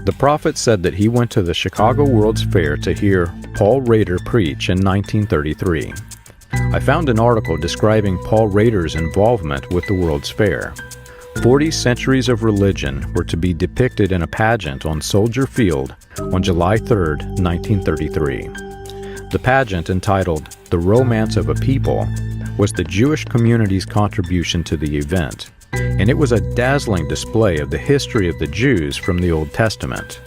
The prophet said that he went to the Chicago World's Fair to hear Paul Rader preach in 1933. I found an article describing Paul Rader's involvement with the World's Fair. 40 centuries of religion were to be depicted in a pageant on Soldier Field on July 3, 1933. The pageant, entitled The Romance of a People, was the Jewish community's contribution to the event, and it was a dazzling display of the history of the Jews from the Old Testament.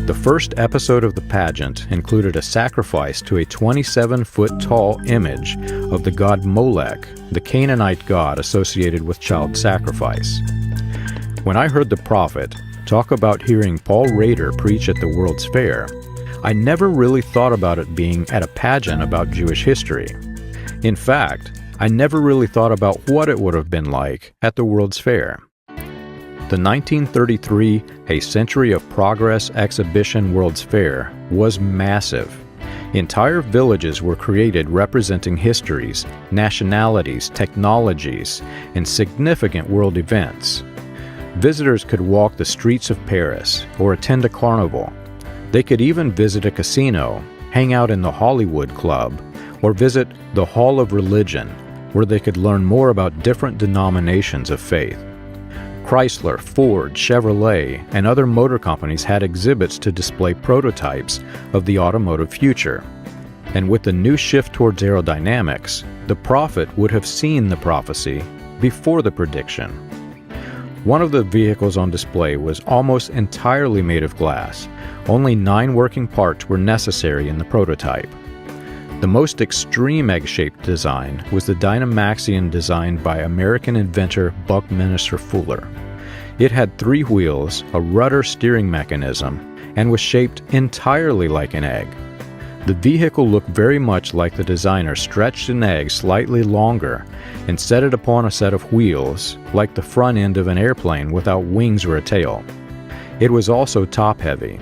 The first episode of the pageant included a sacrifice to a 27-foot-tall image of the god Molech, the Canaanite god associated with child sacrifice. When I heard the prophet talk about hearing Paul Rader preach at the World's Fair, I never really thought about it being at a pageant about Jewish history. In fact, I never really thought about what it would have been like at the World's Fair. The 1933 A Century of Progress exhibition World's Fair was massive. Entire villages were created representing histories, nationalities, technologies, and significant world events. Visitors could walk the streets of Paris or attend a carnival. They could even visit a casino, hang out in the Hollywood Club, or visit the Hall of Religion, where they could learn more about different denominations of faith. Chrysler, Ford, Chevrolet, and other motor companies had exhibits to display prototypes of the automotive future. And with the new shift towards aerodynamics, the prophet would have seen the prophecy before the prediction. One of the vehicles on display was almost entirely made of glass. Only 9 working parts were necessary in the prototype. The most extreme egg-shaped design was the Dynamaxion designed by American inventor Buckminster Fuller. It had 3 wheels, a rudder steering mechanism, and was shaped entirely like an egg. The vehicle looked very much like the designer stretched an egg slightly longer and set it upon a set of wheels, like the front end of an airplane without wings or a tail. It was also top-heavy.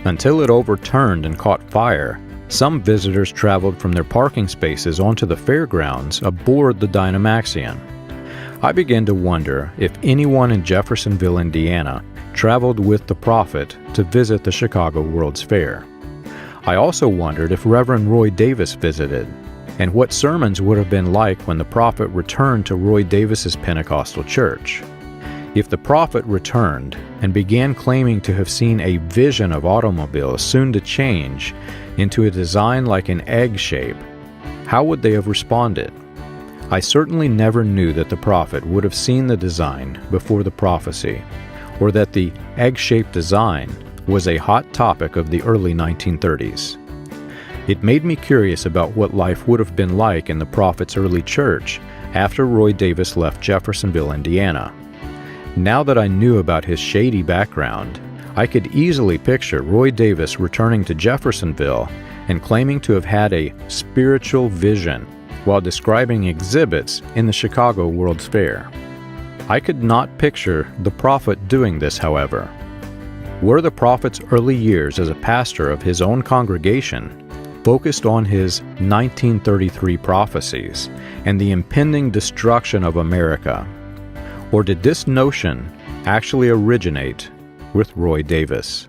Until it overturned and caught fire, some visitors traveled from their parking spaces onto the fairgrounds aboard the Dynamaxion. I began to wonder if anyone in Jeffersonville, Indiana, traveled with the prophet to visit the Chicago World's Fair. I also wondered if Reverend Roy Davis visited, and what sermons would have been like when the prophet returned to Roy Davis's Pentecostal church. If the prophet returned and began claiming to have seen a vision of automobiles soon to change into a design like an egg shape, how would they have responded? I certainly never knew that the prophet would have seen the design before the prophecy, or that the egg-shaped design was a hot topic of the early 1930s. It made me curious about what life would have been like in the prophet's early church after Roy Davis left Jeffersonville, Indiana. Now that I knew about his shady background, I could easily picture Roy Davis returning to Jeffersonville and claiming to have had a spiritual vision while describing exhibits in the Chicago World's Fair. I could not picture the prophet doing this, however. Were the prophet's early years as a pastor of his own congregation focused on his 1933 prophecies and the impending destruction of America? Or did this notion actually originate with Roy Davis?